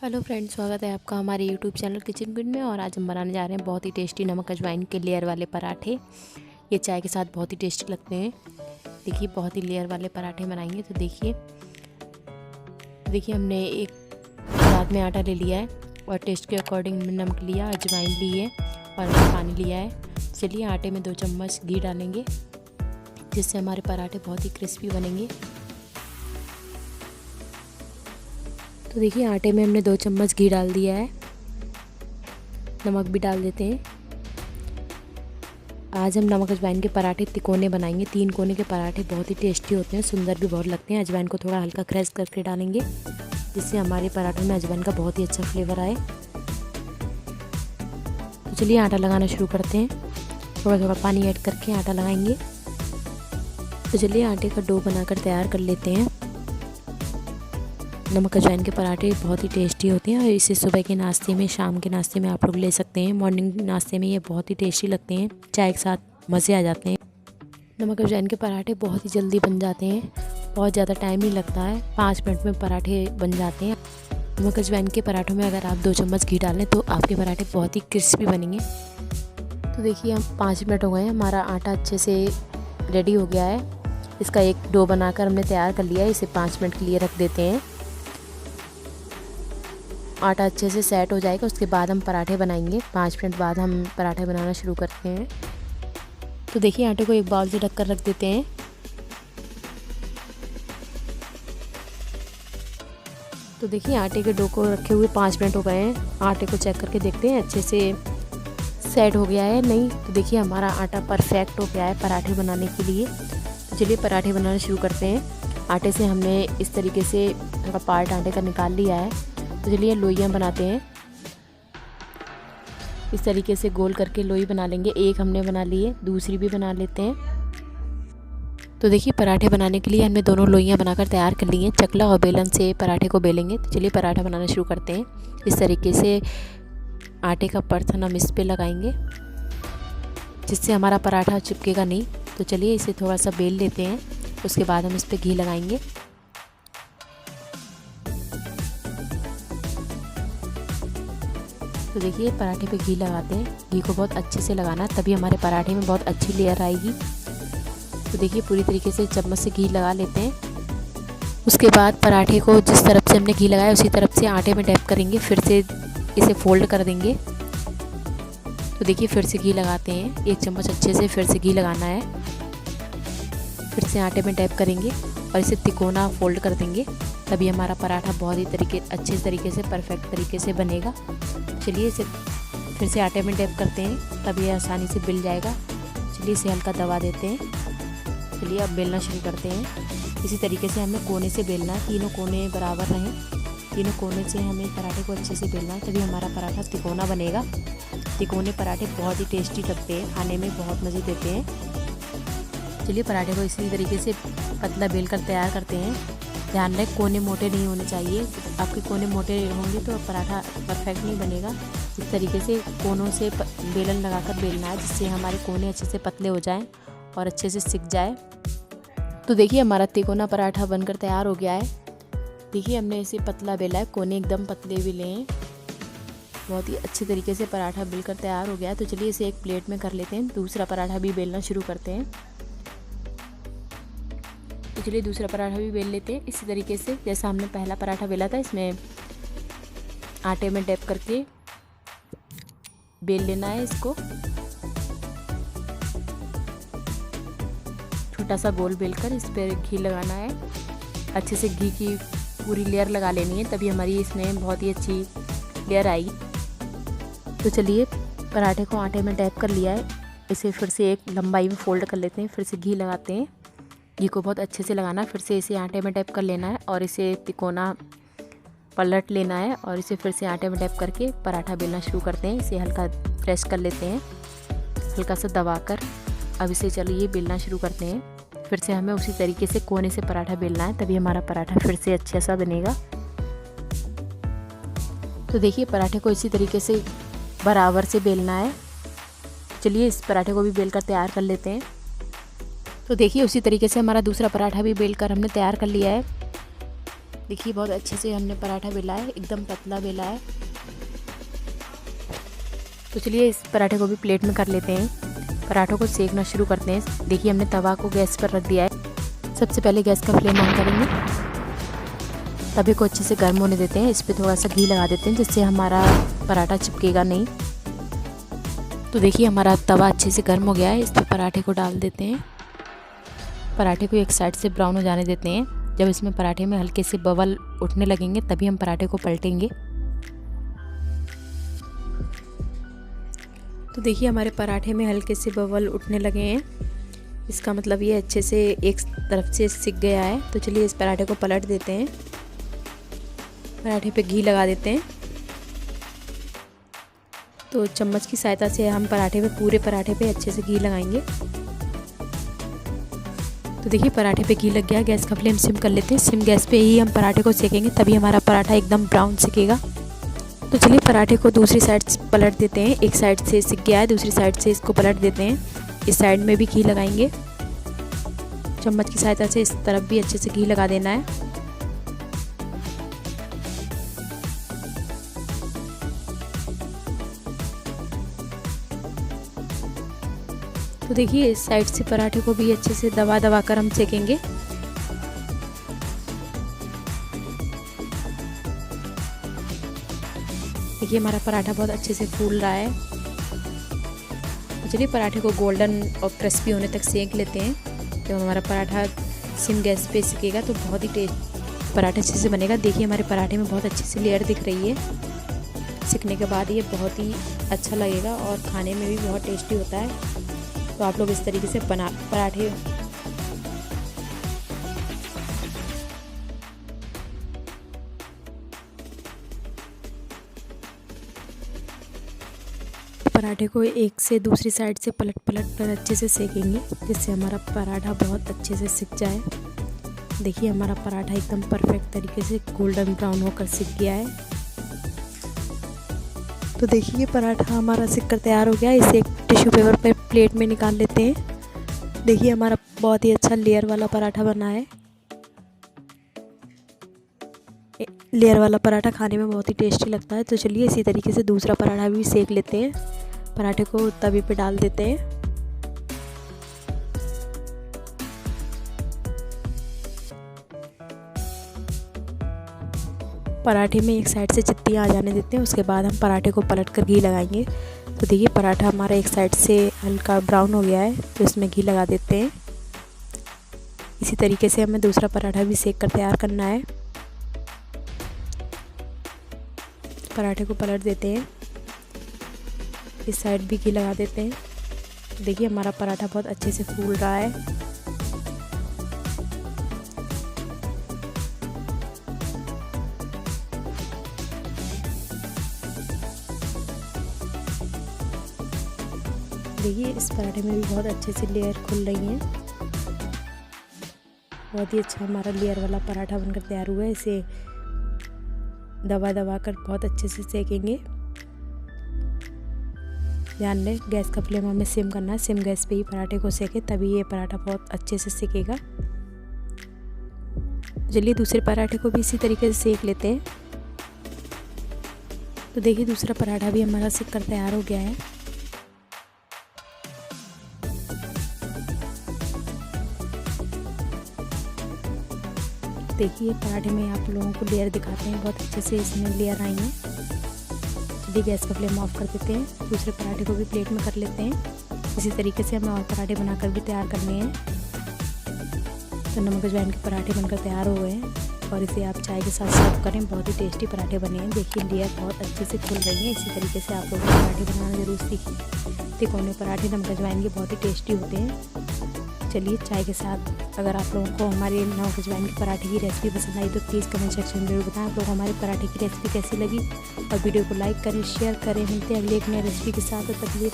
Hello friends, स्वागत है आपका हमारे यूट्यूब चैनल किचन क्वीन में। और आज हम बनाने जा रहे हैं बहुत ही टेस्टी नमक अजवाइन के लेयर वाले पराठे। ये चाय के साथ बहुत ही टेस्टी लगते हैं। देखिए, बहुत ही लेयर वाले पराठे बनाएंगे। तो देखिए हमने एक गिलास में आटा ले लिया है और टेस्ट के अकॉर्डिंग नमक लिया, अजवाइन ली है और पानी लिया है। चलिए आटे में 2 चम्मच घी डालेंगे, जिससे हमारे पराठे बहुत ही क्रिस्पी बनेंगे। तो देखिए आटे में हमने 2 चम्मच घी डाल दिया है। नमक भी डाल देते हैं। आज हम नमक अजवाइन के पराठे तिकोने बनाएंगे। 3 कोने के पराठे बहुत ही टेस्टी होते हैं, सुंदर भी बहुत लगते हैं। अजवाइन को थोड़ा हल्का क्रश करके डालेंगे, जिससे हमारे पराठों में अजवाइन का बहुत ही अच्छा फ्लेवर आए। तो चलिए आटा लगाना शुरू करते हैं। थोड़ा थोड़ा पानी ऐड करके आटा लगाएंगे। तो चलिए आटे का डो बनाकर तैयार कर लेते हैं। नमक अजवाइन के पराठे बहुत ही टेस्टी होते हैं और इसे सुबह के नाश्ते में, शाम के नाश्ते में आप लोग ले सकते हैं। मॉर्निंग नाश्ते में ये बहुत ही टेस्टी लगते हैं, चाय के साथ मज़े आ जाते हैं। नमक अजवाइन के पराठे बहुत ही जल्दी बन जाते हैं, बहुत ज़्यादा टाइम नहीं लगता है। 5 मिनट में पराठे बन जाते हैं। नमक अजवाइन के पराठों में अगर आप 2 चम्मच घी डालें तो आपके पराठे बहुत ही क्रिस्पी बनेंगे। तो देखिए हम 5 मिनट हो गए हैं, हमारा आटा अच्छे से रेडी हो गया है। इसका एक डो बनाकर हमने तैयार कर लिया है। इसे 5 मिनट के लिए रख देते हैं। आटा अच्छे से सेट हो जाएगा, उसके बाद हम पराठे बनाएंगे। 5 मिनट बाद हम पराठे बनाना शुरू करते हैं। तो देखिए आटे को एक बाउल से ढककर रख देते हैं। तो देखिए आटे के डो को रखे हुए 5 मिनट हो गए हैं। आटे को चेक करके देखते हैं अच्छे से सेट हो गया है नहीं। तो देखिए हमारा आटा परफेक्ट हो गया है पराठे बनाने के लिए। तो चलिए पराठे बनाना शुरू करते हैं। आटे से हमने इस तरीके से थोड़ा पार्ट आटे का निकाल लिया है। तो चलिए लोइयाँ बनाते हैं। इस तरीके से गोल करके लोई बना लेंगे। एक हमने बना ली है, दूसरी भी बना लेते हैं। तो देखिए पराठे बनाने के लिए हमने दोनों लोइयाँ बनाकर तैयार कर ली हैं। चकला और बेलन से पराठे को बेलेंगे। तो चलिए पराठा बनाना शुरू करते हैं। इस तरीके से आटे का परथन हम इस पे लगाएंगे, जिससे हमारा पराठा चिपकेगा नहीं। तो चलिए इसे थोड़ा सा बेल लेते हैं, उसके बाद हम इस पर घी लगाएंगे। तो देखिए पराठे पे घी लगाते हैं। घी को बहुत अच्छे से लगाना, तभी हमारे पराठे में बहुत अच्छी लेयर आएगी। तो देखिए पूरी तरीके से चम्मच से घी लगा लेते हैं। उसके बाद पराठे को जिस तरफ से हमने घी लगाया उसी तरफ से आटे में डैप करेंगे। फिर से इसे फोल्ड कर देंगे। तो देखिए फिर से घी लगाते हैं। 1 चम्मच अच्छे से फिर से घी लगाना है। फिर से आटे में डैप करेंगे और इसे तिकोना फोल्ड कर देंगे, तभी हमारा पराठा बहुत ही अच्छे तरीके से परफेक्ट तरीके से बनेगा। चलिए इसे फिर से आटे में डैप करते हैं, तब ये आसानी से बिल जाएगा। चलिए इसे हल्का दबा देते हैं। चलिए अब बेलना शुरू करते हैं। इसी तरीके से हमें कोने से बेलना है, तीनों कोने बराबर रहें। तीनों कोने से हमें पराठे को अच्छे से बेलना है, तभी हमारा पराठा तिकोना बनेगा। तिकोने पराठे बहुत ही टेस्टी लगते हैं, खाने में बहुत मज़े देते हैं। चलिए पराठे को इसी तरीके से पतला बेल कर तैयार करते हैं। ध्यान रखें कोने मोटे नहीं होने चाहिए। आपके कोने मोटे होंगे तो पराठा परफेक्ट नहीं बनेगा। इस तरीके से कोनों से बेलन लगाकर बेलना है, जिससे हमारे कोने अच्छे से पतले हो जाएं और अच्छे से सिक जाए। तो देखिए हमारा तिकोना पराठा बनकर तैयार हो गया है। देखिए हमने इसे पतला बेला है, कोने एकदम पतले भी लें। बहुत ही अच्छे तरीके से पराठा बेलकर तैयार हो गया है। तो चलिए इसे एक प्लेट में कर लेते हैं। दूसरा पराठा भी बेलना शुरू करते हैं। तो चलिए दूसरा पराठा भी बेल लेते हैं इसी तरीके से, जैसा हमने पहला पराठा बेला था। इसमें आटे में डैप करके बेल लेना है इसको। छोटा सा गोल बेलकर इस पर घी लगाना है। अच्छे से घी की पूरी लेयर लगा लेनी है, तभी हमारी इसमें बहुत ही अच्छी लेयर आएगी। तो चलिए पराठे को आटे में डैप कर लिया है। इसे फिर से एक लंबाई में फोल्ड कर लेते हैं। फिर से घी लगाते हैं। घी को बहुत अच्छे से लगाना, फिर से इसे आटे में डैप कर लेना है और इसे तिकोना पलट लेना है और इसे फिर से आटे में डैप करके पराठा बेलना शुरू करते हैं। इसे हल्का प्रेस कर लेते हैं, हल्का सा दबाकर। अब इसे चलिए बेलना शुरू करते हैं। फिर से हमें उसी तरीके से कोने से पराठा बेलना है, तभी हमारा पराठा फिर से अच्छा सा बनेगा। तो देखिए पराठे को इसी तरीके से बराबर से बेलना है। चलिए इस पराठे को भी बेलकर तैयार कर लेते हैं। तो देखिए उसी तरीके से हमारा दूसरा पराठा भी बेलकर हमने तैयार कर लिया है। देखिए बहुत अच्छे से हमने पराठा बेला है, एकदम पतला बेला है। तो चलिए इस पराठे को भी प्लेट में कर लेते हैं। पराठों को सेकना शुरू करते हैं। देखिए हमने तवा को गैस पर रख दिया है। सबसे पहले गैस का फ्लेम ऑन करेंगे, तवे को अच्छे से गर्म होने देते हैं। इस पर थोड़ा सा घी लगा देते हैं जिससे हमारा पराठा चिपकेगा नहीं। तो देखिए हमारा तवा अच्छे से गर्म हो गया है। इस पर पराठे को डाल देते हैं। पराठे को एक साइड से ब्राउन हो जाने देते हैं। जब इसमें पराठे में हल्के से बबल उठने लगेंगे तभी हम पराठे को पलटेंगे। तो देखिए हमारे पराठे में हल्के से बबल उठने लगे हैं, इसका मतलब ये अच्छे से एक तरफ से सिक गया है। तो चलिए इस पराठे को पलट देते हैं। पराठे पे घी लगा देते हैं। तो चम्मच की सहायता से हम पराठे पे पूरे पराठे पे अच्छे से घी लगाएंगे। तो देखिए पराठे पे घी लग गया। गैस का फ्लेम सिम कर लेते हैं। सिम गैस पे ही हम पराठे को सेकेंगे तभी हमारा पराठा एकदम ब्राउन सिकेगा। तो चलिए पराठे को दूसरी साइड से पलट देते हैं। एक साइड से सिक गया है, दूसरी साइड से इसको पलट देते हैं। इस साइड में भी घी लगाएंगे। चम्मच की सहायता से इस तरफ भी अच्छे से घी लगा देना है। तो देखिए इस साइड से पराठे को भी अच्छे से दबा कर हम सेकेंगे। देखिए हमारा पराठा बहुत अच्छे से फूल रहा है। तो चलिए पराठे को गोल्डन और क्रिस्पी होने तक सेक लेते हैं। जब हमारा पराठा सिम गैस पे सिकेगा तो बहुत ही टेस्ट पराठा अच्छे से बनेगा। देखिए हमारे पराठे में बहुत अच्छी सी लेयर दिख रही है। सिकने के बाद ये बहुत ही अच्छा लगेगा और खाने में भी बहुत टेस्टी होता है। तो आप लोग इस तरीके से पराठे को एक से दूसरी साइड से पलट कर अच्छे से सेकेंगे जिससे हमारा पराठा बहुत अच्छे से सिक जाए। देखिए हमारा पराठा एकदम परफेक्ट तरीके से गोल्डन ब्राउन होकर सिक गया है। तो देखिए ये पराठा हमारा सिक कर तैयार हो गया। इसे एक टिश्यू पेपर पे प्लेट में निकाल लेते हैं। देखिए हमारा बहुत ही अच्छा लेयर वाला पराठा बना है। लेयर वाला पराठा खाने में बहुत ही टेस्टी लगता है। तो चलिए इसी तरीके से दूसरा पराठा भी सेक लेते हैं। पराठे को तवे पे डाल देते हैं। पराठे में एक साइड से चित्तियाँ आ जाने देते हैं। उसके बाद हम पराठे को पलट कर घी लगाएंगे। तो देखिए पराठा हमारा एक साइड से हल्का ब्राउन हो गया है तो इसमें घी लगा देते हैं। इसी तरीके से हमें दूसरा पराठा भी सेक कर तैयार करना है। पराठे को पलट देते हैं। इस साइड भी घी लगा देते हैं। देखिए हमारा पराठा बहुत अच्छे से फूल रहा है। देखिए इस पराठे में भी बहुत अच्छे से लेयर खुल रही हैं। बहुत ही अच्छा हमारा लेयर वाला पराठा बनकर तैयार हुआ है। इसे दबा कर बहुत अच्छे से सेकेंगे। ध्यान दें गैस का फ्लेम हमें सिम करना है। सिम गैस पे ही पराठे को सेके तभी ये पराठा बहुत अच्छे से सिकेगा। चलिए दूसरे पराठे को भी इसी तरीके से सेक लेते हैं। तो देखिए दूसरा पराठा भी हमारा सिक कर तैयार हो गया है। देखिए पराठे में आप लोगों को लेयर दिखाते हैं, बहुत अच्छे से इसमें लेयर आई हैं। चलिए गैस का फ्लेम ऑफ कर देते हैं। दूसरे पराठे को भी प्लेट में कर लेते हैं। इसी तरीके से हमें और पराठे बनाकर भी तैयार करने हैं। तो नमक अजवाइन के पराठे बनकर तैयार हो गए हैं और इसे आप चाय के साथ सर्व करें। बहुत ही टेस्टी पराठे बने हैं। देखिए लेयर बहुत अच्छे से खुल रही है। इसी तरीके से आप लोग पराठे बनाना जरूर सीखें। तिकोने पराठे नमक अजवाइन के बहुत ही टेस्टी होते हैं। चलिए चाय के साथ अगर आप लोगों को हमारे नमक अजवाइन के पराठे की रेसिपी पसंद आई तो प्लीज़ कमेंट सेक्शन में जरूर बताएं आप लोग हमारे पराठे की रेसिपी कैसी लगी और वीडियो को लाइक करें, शेयर करें। मिलते हैं अगले एक नई रेसिपी के साथ। तब तक के लिए